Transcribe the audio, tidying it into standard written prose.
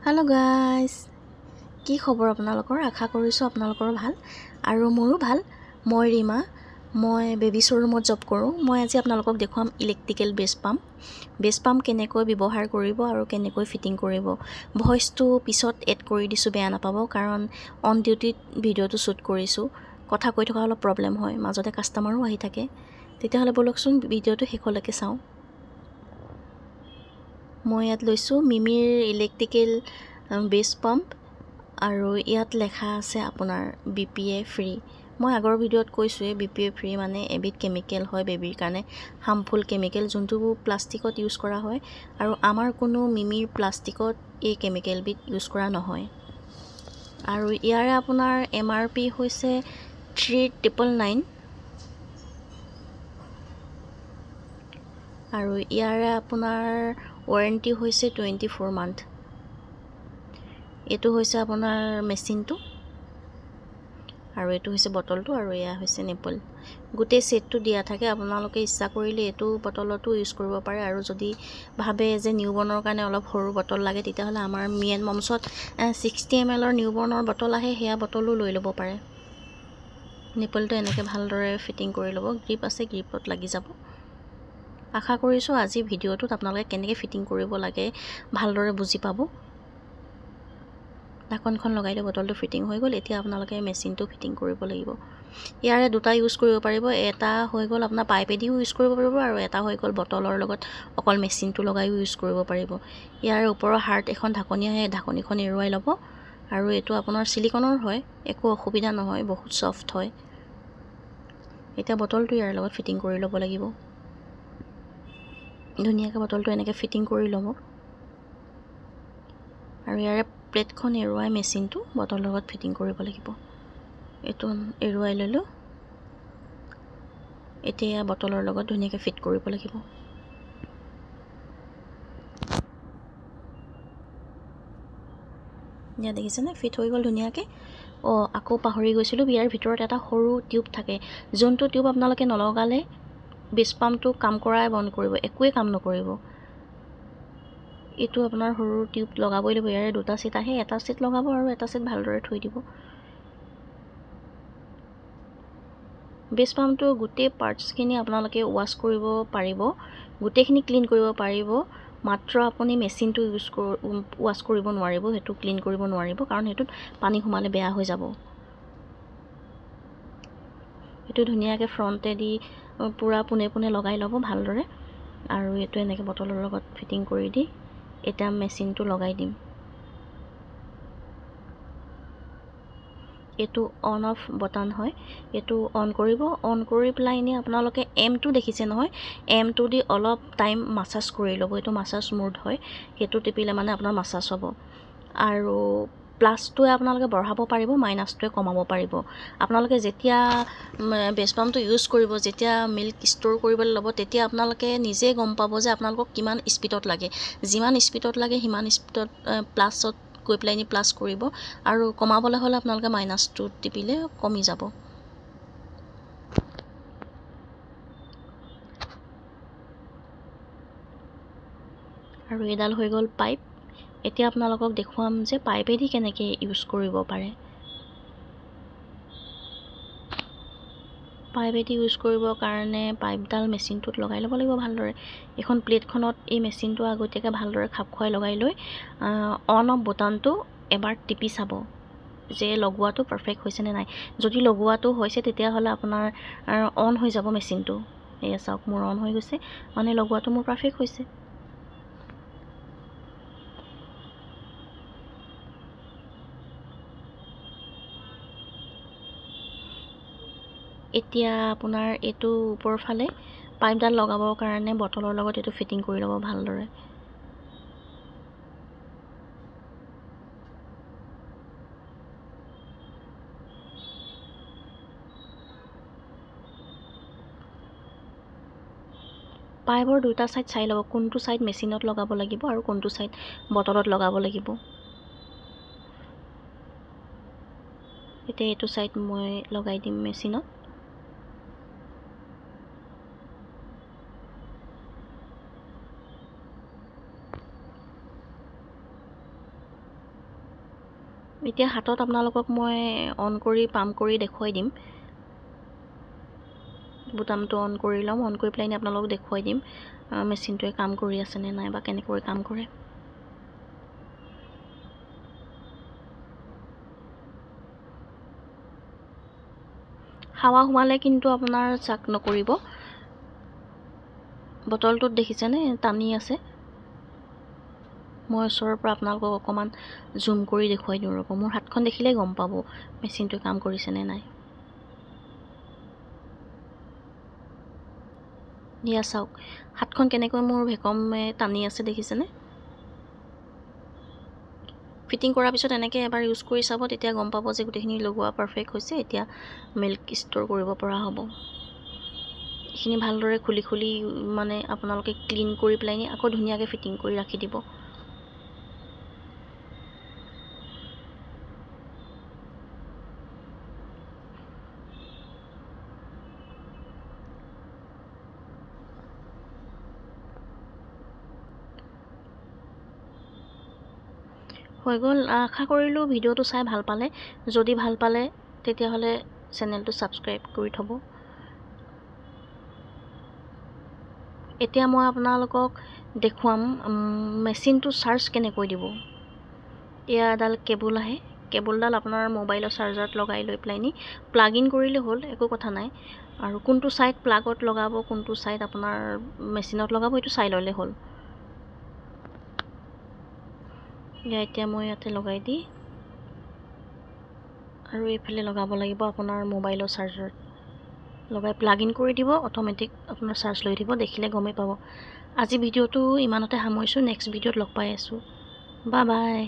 Hello' guys, কি খবৰ আপোনালোকৰ? আশা কৰিছোঁ আপোনালোকৰ ভাল আৰু মোৰো ভাল। মই ৰীমা, মই বেবী শ্ব'ৰুমত জব কৰোঁ। মই আজি আপোনালোকক দেখুৱাম ইলেক্ট্ৰিকেল বেছ পাম্প কেনেকৈ ব্যৱহাৰ কৰিব আৰু কেনেকৈ ফিটিং কৰিব। ভইচটো পিছত এড কৰি দিছোঁ, বেয়া নাপাব, কাৰণ অন ডিউটিত ভিডিঅ'টো শ্বুট কৰিছোঁ। কথা কৈ থকা অলপ প্ৰব্লেম হয়, মাজতে কাষ্টমাৰো আহি থাকে। তেতিয়াহ'লে ব'লকচোন ভিডিঅ'টো শেষলৈকে চাওঁ। মই ইয়াত লৈছোঁ মিমিৰ ইলেক্ট্ৰিকেল বেছ পাম্প আৰু ইয়াত লেখা আছে আপোনাৰ BPA ফ্ৰী। মই আগৰ ভিডিঅ'ত কৈছোঁৱেই BPA ফ্ৰী মানে এবিধ কেমিকেল হয় বেবীৰ কাৰণে, হাৰ্মফুল কেমিকেল, যোনটো প্লাষ্টিকত ইউজ কৰা হয় আৰু আমাৰ কোনো মিমিৰ প্লাষ্টিকত এই কেমিকেলবিধ ইউজ কৰা নহয়। আৰু ইয়াৰে আপোনাৰ MRP হৈছে 3999 আৰু ইয়াৰে আপোনাৰ ৱাৰেণ্টি হৈছে 24 মান্থ। এইটো হৈছে আপোনাৰ মেচিনটো আৰু এইটো হৈছে বটলটো আৰু এয়া হৈছে নেপল। গোটেই ছেটটো দিয়া থাকে, আপোনালোকে ইচ্ছা কৰিলে এইটো বটলতো ইউজ কৰিব পাৰে, আৰু যদি ভাবে যে নিউবৰ্ণৰ কাৰণে অলপ সৰু বটল লাগে, তেতিয়াহ'লে আমাৰ মিএন মমছত 60 ml নিউবৰ্ণৰ বটল আহে, সেয়া বটলো লৈ ল'ব পাৰে। নিপলটো এনেকৈ ভালদৰে ফিটিং কৰি ল'ব, গ্ৰিপ আছে, গ্ৰিপত লাগি যাব। আশা কৰিছোঁ আজি ভিডিঅ'টোত আপোনালোকে কেনেকৈ ফিটিং কৰিব লাগে ভালদৰে বুজি পাব। ঢাকনখন লগাই লৈ বটলটো ফিটিং হৈ গ'ল। এতিয়া আপোনালোকে মেচিনটো ফিটিং কৰিব লাগিব। ইয়াৰে দুটা ইউজ কৰিব পাৰিব, এটা হৈ গ'ল আপোনাৰ পাইপেদিও ইউজ কৰিব পাৰিব আৰু এটা হৈ গ'ল বটলৰ লগত অকল মেচিনটো লগাইও ইউজ কৰিব পাৰিব। ইয়াৰ ওপৰৰ হাৰ্ট এখন ঢাকনি আহে, ঢাকনিখন এৰুৱাই ল'ব, আৰু এইটো আপোনাৰ ছিলিকনৰ হয়, একো অসুবিধা নহয়, বহুত ছফ্ট হয়। এতিয়া বটলটো ইয়াৰ লগত ফিটিং কৰি ল'ব লাগিব। ধুনীয়াকৈ বটলটো এনেকৈ ফিটিং কৰি ল'ব, আৰু ইয়াৰে প্লেটখন এৰুৱাই মেচিনটো বটলৰ লগত ফিটিং কৰিব লাগিব। এইটো এৰুৱাই ল'লোঁ। এতিয়া বটলৰ লগত ধুনীয়াকৈ ফিট কৰিব লাগিব। ইয়াত দেখিছেনে, ফিট হৈ গ'ল ধুনীয়াকৈ। আকৌ পাহৰি গৈছিলোঁ, ইয়াৰ ভিতৰত এটা সৰু টিউব থাকে, যোনটো টিউব আপোনালোকে নলগালে বেছ পাম্পটো কাম কৰাই বন্ধ কৰিব, একোৱেই কাম নকৰিব। এইটো আপোনাৰ সৰু টিউব লগাবই লাগিব। ইয়াৰে দুটা ছিট আহে, এটা ছিট লগাব আৰু এটা ছিট ভালদৰে থৈ দিব। বেছ পাম্পটো গোটেই পাৰ্টছখিনি আপোনালোকে ৱাছ কৰিব পাৰিব, গোটেইখিনি ক্লিন কৰিব পাৰিব, মাত্ৰ আপুনি মেচিনটো ৱাছ কৰিব নোৱাৰিব, সেইটো ক্লিন কৰিব নোৱাৰিব, কাৰণ সেইটোত পানী সোমালে বেয়া হৈ যাব। এইটো ধুনীয়াকৈ ফ্ৰণ্টেদি পূৰা পোনে পোনে লগাই ল'ব ভালদৰে, আৰু এইটো এনেকৈ বটলৰ লগত ফিটিং কৰি দি এতিয়া মেচিনটো লগাই দিম। এইটো অন অফ বটন হয়, এইটো অন কৰিব। অন কৰি পেলাই এনেই আপোনালোকে এমটো দেখিছে নহয়, এমটো দি অলপ টাইম মাছাজ কৰি ল'ব। এইটো মাছাজ মোড হয়, সেইটো টিপিলে মানে আপোনাৰ মাছাজ হ'ব। আৰু প্লাছটোৱে আপোনালোকে বঢ়াব পাৰিব, মাইনাছটোৱে কমাব পাৰিব। আপোনালোকে যেতিয়া বেছ পাম্পটো ইউজ কৰিব, যেতিয়া মিল্ক ষ্ট'ৰ কৰিবলৈ ল'ব, তেতিয়া আপোনালোকে নিজে গম পাব যে আপোনালোকক কিমান স্পীডত লাগে। যিমান স্পীডত লাগে সিমান স্পীডত প্লাছত গৈ পেলাই নি প্লাছ কৰিব, আৰু কমাবলৈ হ'লে আপোনালোকে মাইনাছটো টিপিলে কমি যাব। আৰু এডাল হৈ গ'ল পাইপ। এতিয়া আপোনালোকক দেখুৱাম যে পাইপেদি কেনেকৈ ইউজ কৰিব পাৰে। পাইপেদি ইউজ কৰিবৰ কাৰণে পাইপডাল মেচিনটোত লগাই ল'ব লাগিব ভালদৰে। এখন প্লেটখনত এই মেচিনটো আগতীয়াকৈ ভালদৰে খাপ খুৱাই লগাই লৈ অন অফ বটনটো এবাৰ টিপি চাব যে লগোৱাটো পাৰফেক্ট হৈছেনে নাই। যদি লগোৱাটো হৈছে, তেতিয়াহ'লে আপোনাৰ অন হৈ যাব মেচিনটো। এয়া চাওক, মোৰ অন হৈ গৈছে, মানে লগোৱাটো মোৰ পাৰফেক্ট হৈছে। এতিয়া আপোনাৰ এইটো ওপৰৰ ফালে পাইপডাল লগাবৰ কাৰণে বটলৰ লগত এইটো ফিটিং কৰি ল'ব ভালদৰে। পাইপৰ দুটা ছাইড চাই ল'ব, কোনটো ছাইড মেচিনত লগাব লাগিব আৰু কোনটো ছাইড বটলত লগাব লাগিব। এতিয়া এইটো ছাইড মই লগাই দিম মেচিনত। এতিয়া হাতত আপোনালোকক মই অন কৰি পাম্প কৰি দেখুৱাই দিম। বুটামটো অন কৰি ল'ম, অন কৰি পেলাই আপোনালোকক দেখুৱাই দিম মেচিনটোৱে কাম কৰি আছেনে নাই বা কেনেকৈ কাম কৰে। হাৱা সোমালে কিন্তু আপোনাৰ চাক নকৰিব। বটলটোত দেখিছেনে টানি আছে। মই ওচৰৰ পৰা আপোনালোকক অকণমান জুম কৰি দেখুৱাই দিওঁ ৰ'ব। মোৰ হাতখন দেখিলেই গম পাব মেচিনটোৱে কাম কৰিছেনে নাই। দিয়া চাওক হাতখন কেনেকৈ মোৰ ভেকমে টানি আছে দেখিছেনে। ফিটিং কৰাৰ পিছত এনেকৈ এবাৰ ইউজ কৰি চাব, তেতিয়া গম পাব যে গোটেইখিনি লগোৱা পাৰফেক্ট হৈছে। এতিয়া মিল্ক ষ্ট'ৰ কৰিব পৰা হ'ব। এইখিনি ভালদৰে খুলি মানে আপোনালোকে ক্লিন কৰি পেলাই আকৌ ধুনীয়াকৈ ফিটিং কৰি ৰাখি দিব। হৈ গ'ল। আশা কৰিলোঁ ভিডিঅ'টো চাই ভাল পালে। যদি ভাল পালে তেতিয়াহ'লে চেনেলটো ছাবস্ক্ৰাইব কৰি থ'ব। এতিয়া মই আপোনালোকক দেখুৱাম মেচিনটো চাৰ্জ কেনেকৈ দিব। এয়া এডাল কেবুল আহে, কেবুলডাল আপোনাৰ মোবাইলৰ চাৰ্জাৰত লগাই লৈ পেলাই প্লাগ ইন কৰিলে হ'ল, একো কথা নাই। আৰু কোনটো ছাইড প্লাগত লগাব, কোনটো ছাইড আপোনাৰ মেচিনত লগাব, এইটো চাই ল'লে হ'ল। এতিয়া মই ইয়াতে লগাই দি আৰু এইফালে লগাব লাগিব আপোনাৰ মোবাইলৰ চাৰ্জাৰত লগাই প্লাগ ইন কৰি দিব। অট'মেটিক আপোনাৰ চাৰ্জ লৈ দিব, দেখিলে গমেই পাব। আজি ভিডিঅ'টো ইমানতে সামৰিছোঁ। নেক্সট ভিডিঅ'ত লগ পাই আছোঁ। Bye bye.